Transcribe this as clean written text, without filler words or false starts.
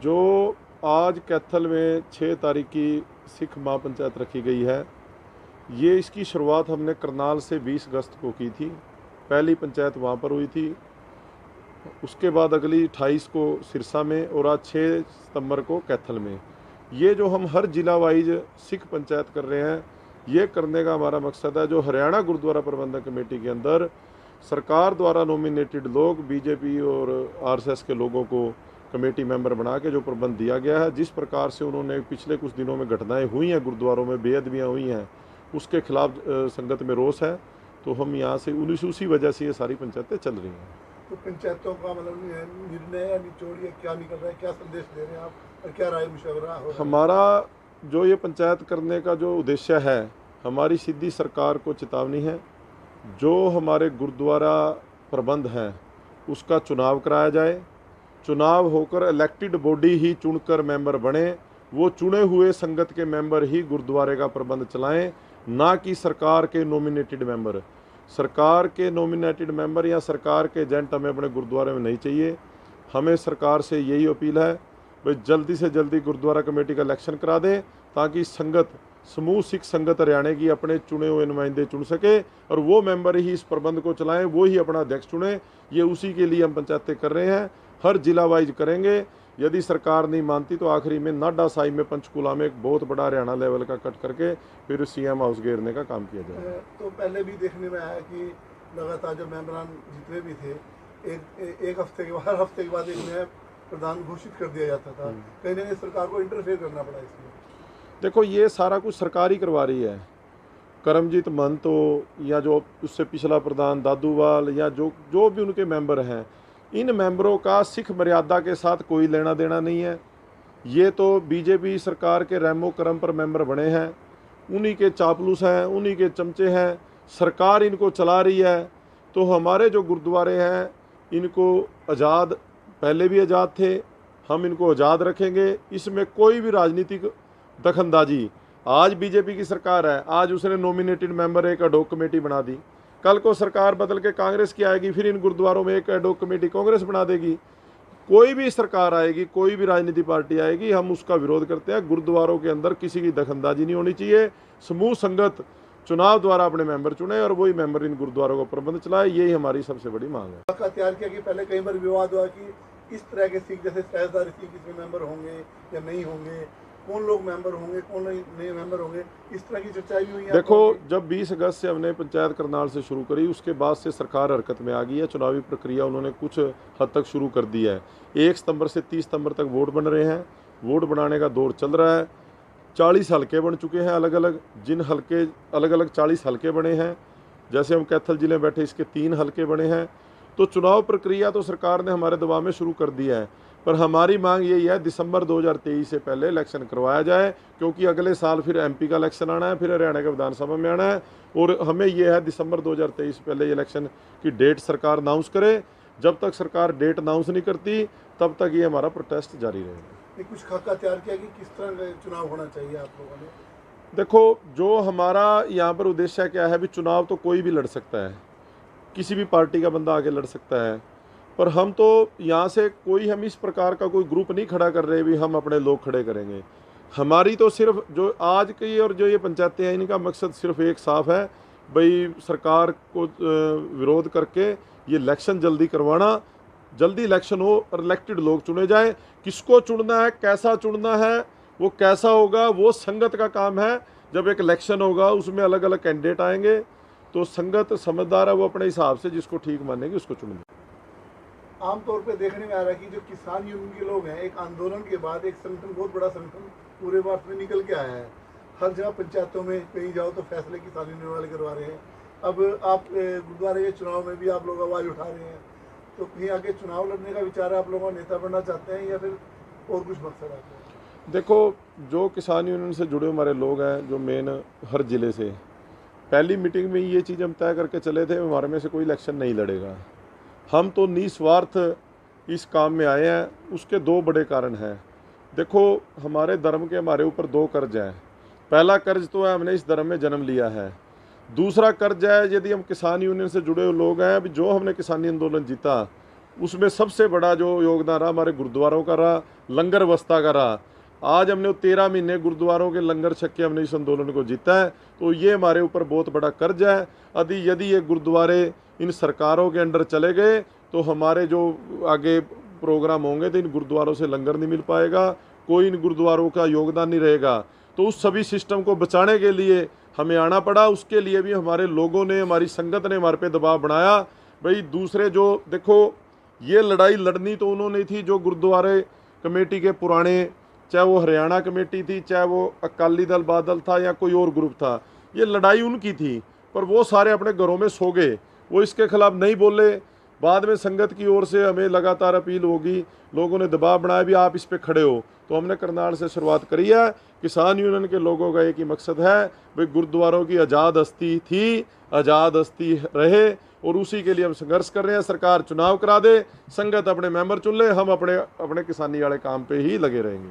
जो आज कैथल में 6 तारीख की सिख महापंचायत रखी गई है, ये इसकी शुरुआत हमने करनाल से 20 अगस्त को की थी। पहली पंचायत वहाँ पर हुई थी, उसके बाद अगली 28 को सिरसा में और आज 6 सितंबर को कैथल में। ये जो हम हर जिला वाइज सिख पंचायत कर रहे हैं, ये करने का हमारा मकसद है जो हरियाणा गुरुद्वारा प्रबंधक कमेटी के अंदर सरकार द्वारा नॉमिनेटेड लोग, बीजेपी और आरएसएस के लोगों को कमेटी मेंबर बना के जो प्रबंध दिया गया है, जिस प्रकार से उन्होंने पिछले कुछ दिनों में घटनाएं हुई हैं गुरुद्वारों में, बेअदबियाँ हुई हैं, उसके खिलाफ संगत में रोष है। तो हम यहाँ से उसी वजह से ये सारी पंचायतें चल रही हैं। तो पंचायतों का मतलब निर्णय या निचोड़ या क्या निकल रहा है, क्या संदेश दे रहे हैं आप और क्या राय मुशावरा हो रहा है? हमारा जो ये पंचायत करने का जो उद्देश्य है, हमारी सीधी सरकार को चेतावनी है, जो हमारे गुरुद्वारा प्रबंध हैं उसका चुनाव कराया जाए। चुनाव होकर इलेक्टेड बॉडी ही चुनकर मेंबर बने, वो चुने हुए संगत के मेंबर ही गुरुद्वारे का प्रबंध चलाएं, ना कि सरकार के नॉमिनेटेड मेंबर। सरकार के नॉमिनेटेड मेंबर या सरकार के एजेंट हमें अपने गुरुद्वारे में नहीं चाहिए। हमें सरकार से यही अपील है, भाई जल्दी से जल्दी गुरुद्वारा कमेटी का इलेक्शन करा दें, ताकि संगत समूह सिख संगत हरियाणा की अपने चुने हुए नुमाइंदे चुन सके और वो मेंबर ही इस प्रबंध को चलाएं, वो ही अपना अध्यक्ष चुने। ये उसी के लिए हम पंचायतें कर रहे हैं, हर जिला वाइज करेंगे। यदि सरकार नहीं मानती तो आखिरी में नाडा साई में पंचकूला में एक बहुत बड़ा हरियाणा लेवल का कट करके फिर सीएम हाउस घेरने का काम किया जाए। तो पहले भी देखने में आया कि लगातार जो मेंबरान जितने भी थे, एक हफ्ते के बाद एक नया प्रधान घोषित कर दिया जाता था। कहीं ना कहीं सरकार को इंटरफेयर करना पड़ा इसमें। देखो, ये सारा कुछ सरकार ही करवा रही है। करमजीत महंत हो या जो उससे पिछला प्रधान दादूवाल या जो भी उनके मेंबर हैं, इन मेंबरों का सिख मर्यादा के साथ कोई लेना देना नहीं है। ये तो बीजेपी सरकार के रहमो करम पर मेंबर बने हैं, उन्हीं के चापलूस हैं, उन्हीं के चमचे हैं, सरकार इनको चला रही है। तो हमारे जो गुरुद्वारे हैं इनको आज़ाद, पहले भी आज़ाद थे, हम इनको आज़ाद रखेंगे। इसमें कोई भी राजनीतिक दखलंदाजी, आज बीजेपी की सरकार है, आज उसने नॉमिनेटेड मेंबर एक एडहॉक कमेटी बना दी, कल को सरकार बदल के कांग्रेस की आएगी, फिर इन गुरुद्वारों में एक एडहॉक कमेटी कांग्रेस बना देगी। कोई भी सरकार आएगी, कोई भी राजनीतिक पार्टी आएगी, हम उसका विरोध करते हैं। गुरुद्वारों के अंदर किसी की दखलंदाजी नहीं होनी चाहिए। समूह संगत चुनाव द्वारा अपने मेंबर चुने और वही मेंबर इन गुरुद्वारों का प्रबंध चलाए, यही हमारी सबसे बड़ी मांग है। का तैयार किया कि पहले कई बार विवाद हुआ कि इस तरह के सिख जैसे सहजदार सिख इसमें मेंबर होंगे या नहीं होंगे, कौन लोग मेंबर होंगे, कौन नए मेंबर होंगे, इस तरह की चर्चाएं भी हुई हैं। देखो, जब 20 अगस्त से हमने पंचायत करनाल से शुरू करी, उसके बाद से सरकार हरकत में आ गई है। चुनावी प्रक्रिया उन्होंने कुछ हद तक शुरू कर दी है। 1 सितंबर से 30 सितंबर तक वोट बन रहे हैं, वोट बनाने का दौर चल रहा है। 40 हलके बन चुके हैं अलग अलग, जिन हलके अलग अलग 40 हलके बने हैं। जैसे हम कैथल जिले में बैठे, इसके 3 हलके बने हैं। तो चुनाव प्रक्रिया तो सरकार ने हमारे दबाव में शुरू कर दिया है, पर हमारी मांग यही है दिसंबर 2023 से पहले इलेक्शन करवाया जाए, क्योंकि अगले साल फिर एमपी का इलेक्शन आना है, फिर हरियाणा के विधानसभा में आना है। और हमें यह है दिसंबर 2023 से पहले इलेक्शन की डेट सरकार अनाउंस करे। जब तक सरकार डेट अनाउंस नहीं करती तब तक ये हमारा प्रोटेस्ट जारी रहेगा। कुछ खाका तैयार किया कि किस तरह का चुनाव होना चाहिए आप लोगों ने? देखो, जो हमारा यहाँ पर उद्देश्य क्या है, भी चुनाव तो कोई भी लड़ सकता है, किसी भी पार्टी का बंदा आगे लड़ सकता है, पर हम तो यहाँ से कोई, हम इस प्रकार का कोई ग्रुप नहीं खड़ा कर रहे भी हम अपने लोग खड़े करेंगे। हमारी तो सिर्फ जो आज की और जो ये पंचायतें हैं, इनका मकसद सिर्फ एक साफ है, भाई सरकार को विरोध करके ये इलेक्शन जल्दी करवाना, जल्दी इलेक्शन हो और इलेक्टेड लोग चुने जाएं। किसको चुनना है, कैसा चुनना है, वो कैसा होगा, वो संगत का काम है। जब एक इलेक्शन होगा उसमें अलग अलग कैंडिडेट आएंगे, तो संगत समझदार है, वो अपने हिसाब से जिसको ठीक मानेगी उसको चुनेंगे। आमतौर पे देखने में आ रहा है कि जो किसान यूनियन के लोग हैं, एक आंदोलन के बाद एक संगठन, बहुत बड़ा संगठन पूरे भारत में निकल के आया है। हर जगह पंचायतों में कहीं जाओ तो फैसले किसान यूनियन वाले करवा रहे हैं। अब आप गुरुद्वारे के चुनाव में भी आप लोग आवाज़ उठा रहे हैं, तो कहीं आगे चुनाव लड़ने का विचार है, आप लोगों नेता बनना चाहते हैं या फिर और कुछ मकसद आता है? देखो, जो किसान यूनियन से जुड़े हमारे लोग हैं, जो मेन हर ज़िले से, पहली मीटिंग में ये चीज़ हम तय करके चले थे, हमारे में से कोई इलेक्शन नहीं लड़ेगा। हम तो निस्वार्थ इस काम में आए हैं। उसके 2 बड़े कारण हैं। देखो, हमारे धर्म के हमारे ऊपर 2 कर्ज हैं। पहला कर्ज तो है, हमने इस धर्म में जन्म लिया है। दूसरा कर्ज है, यदि हम किसान यूनियन से जुड़े हुए लोग हैं, अभी जो हमने किसानी आंदोलन जीता उसमें सबसे बड़ा जो योगदान रहा हमारे गुरुद्वारों का रहा, लंगर व्यवस्था का रहा। आज हमने 13 महीने गुरुद्वारों के लंगर छक के हमने इस आंदोलन को जीता है, तो ये हमारे ऊपर बहुत बड़ा कर्ज है। यदि ये गुरुद्वारे इन सरकारों के अंडर चले गए तो हमारे जो आगे प्रोग्राम होंगे तो इन गुरुद्वारों से लंगर नहीं मिल पाएगा, कोई इन गुरुद्वारों का योगदान नहीं रहेगा। तो उस सभी सिस्टम को बचाने के लिए हमें आना पड़ा। उसके लिए भी हमारे लोगों ने, हमारी संगत ने हमारे पे दबाव बनाया। भाई दूसरे जो देखो, ये लड़ाई लड़नी तो उन्होंने थी जो गुरुद्वारे कमेटी के पुराने, चाहे वो हरियाणा कमेटी थी, चाहे वो अकाली दल बादल था या कोई और ग्रुप था, ये लड़ाई उनकी थी। पर वो सारे अपने घरों में सो गए, वो इसके खिलाफ नहीं बोले। बाद में संगत की ओर से हमें लगातार अपील होगी, लोगों ने दबाव बनाया भी आप इस पे खड़े हो, तो हमने करनाल से शुरुआत करी है। किसान यूनियन के लोगों का एक ही मकसद है, भाई गुरुद्वारों की आज़ाद हस्ती थी, आज़ाद हस्ती रहे, और उसी के लिए हम संघर्ष कर रहे हैं। सरकार चुनाव करा दे, संगत अपने मेंबर चुन ले, हम अपने किसानी वाले काम पे ही लगे रहेंगे।